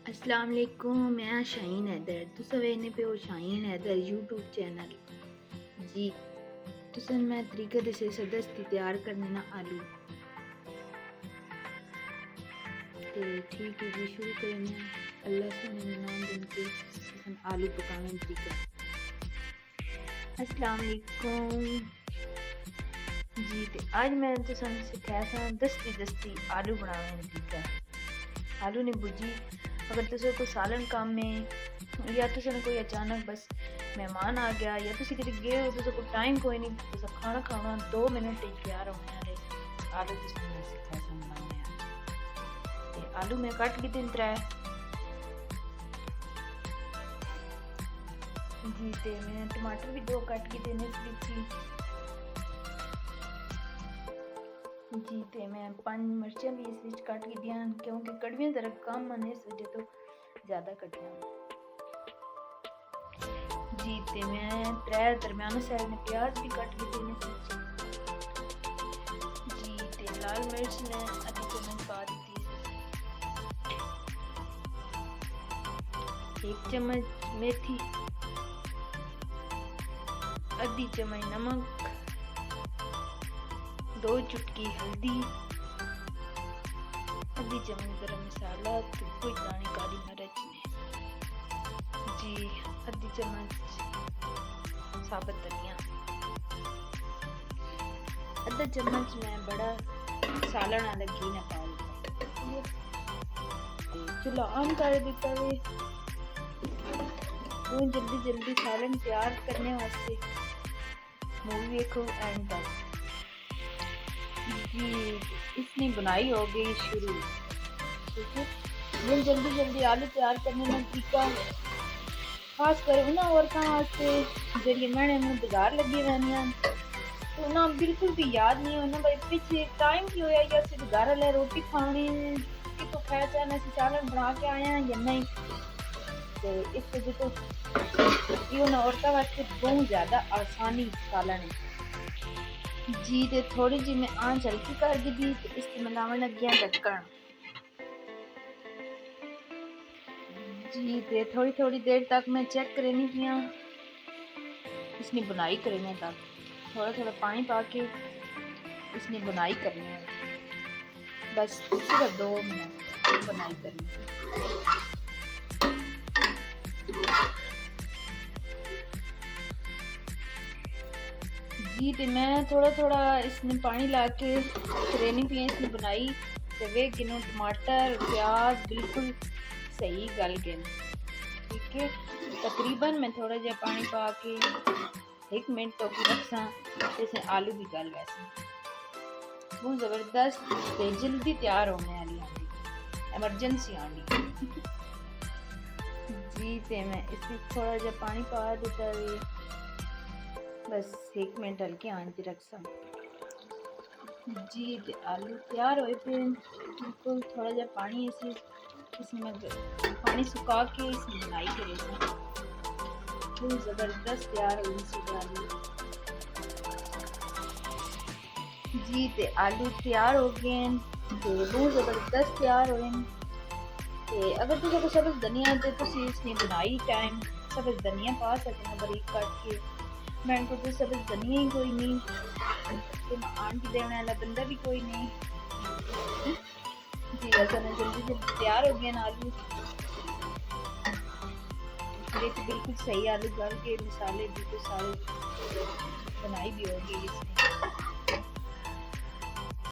अस्सलाम वालेकुम, मैं शाहीन हैदर। तुस वेखने पे हो शाहीन हैदर यूट्यूब चैनल। जी तुसन मैं तरीके दसे सदस्ती तैयार करने ना आलू ते ठीक है जी। शुरू करने अल्लाह सुने नाम दिन के आलू पकाने तरीका। अस्सलाम वालेकुम जी। ते आज मैं तुसन सिखाया सा दस्ती आलू बनाने तरीका। आलू ने भुजी अगर तुझे कोई सालन काम में या तुझे कोई अचानक बस मेहमान आ गया या तुझे कितने गए हो तुझे कोई टाइम कोई नहीं तुझे खाना खाना 2 मिनट तैयार होने वाले आलू तुझे मैं सिखाया बनाने ते आलू मैं काट के दिन त्रै जी। ते मैं टमाटर भी 2 काट के देने थी जी। ते मैं 5 मिर्चा भी इस विच काट के दिया क्योंकि कड़वियां जरा कम आने इस वजह तो ज़्यादा कटिया जी। ते मैं 3 दरमियाने साइज में प्याज भी काट के देने जी। ते लाल मिर्च मैं आधी चम्मच पा दी 1 चम्मच मेथी, आधी चम्मच नमक, 2 चुटकी हल्दी, आधी चम्मच गरम मसाला, कुछ दाने काली मिर्च जी, आधी चम्मच साबुत धनिया, आधा चम्मच मैं बड़ा सालन वाला घी ना पाऊँ चूल्हा ऑन कर दिता वे जल्दी सालन तैयार करने वास्ते मूवी देखो एंड तक जी। इसने बनाई हो गई शुरू ठीक है। ये जल्दी आलू तैयार करने में तरीका खास कर ना औरतों वास्ते जरिए मैंने बाजार लगी रहनी तो ना बिल्कुल भी याद नहीं होना भाई पीछे टाइम की होया या सिर्फ घर वाले रोटी खानी कि तो खाया चाहना से चावल बना के आए हैं या नहीं तो इस वजह तो ये औरतों वास्ते बहुत ज़्यादा आसानी सालन है जी। ते थोड़ी जी मैं आंच हल्की कर दी तो इसकी मिलावन लगी ढक्कन जी। ते थोड़ी देर तक मैं चेक करनी किया इसने बुनाई करने तक थोड़ा पानी पाके इसने बुनाई करनी है बस सिर्फ 2 मिनट बुनाई करनी है जी। तो मैं थोड़ा इसमें पानी ला के करेनी पी इसने बनाई तो वे गिनो टमाटर प्याज बिल्कुल सही गल गए ठीक है। तकरीबन मैं थोड़ा जहा पानी पा के 1 मिनट तो रखसा जैसे आलू भी गल वैसे बहुत ज़बरदस्त ते जल्दी तैयार होने वाली आंदी एमरजेंसी आंदी जी। ते मैं इसमें थोड़ा जहा पानी पा देता है बस 1 मिनट हल्के आंच रखसा जी। ते आलू तैयार होए पे बिल्कुल थोड़ा जहा पानी इसमें पानी सुखा के इसमें बनाई करेगा बहुत ज़बरदस्त तैयार हुई आलू जी। ते आलू तैयार हो गए तो बहुत ज़बरदस्त तैयार हुए ते अगर तुझे को सब्ज़ धनिया ते तुसी इसने बनाई टाइम सब्ज़ धनिया पा सकते बारीक काट के मैंने को तो सब्ज़ धनिया ही कोई नहीं तो आंटी देने वाला बंदा भी कोई नहीं जी। ऐसा ना जल्दी तैयार हो गया आलू बिल्कुल सही आलू गल के मसाले बिल्कुल सारे बनाई भी हो गई इसने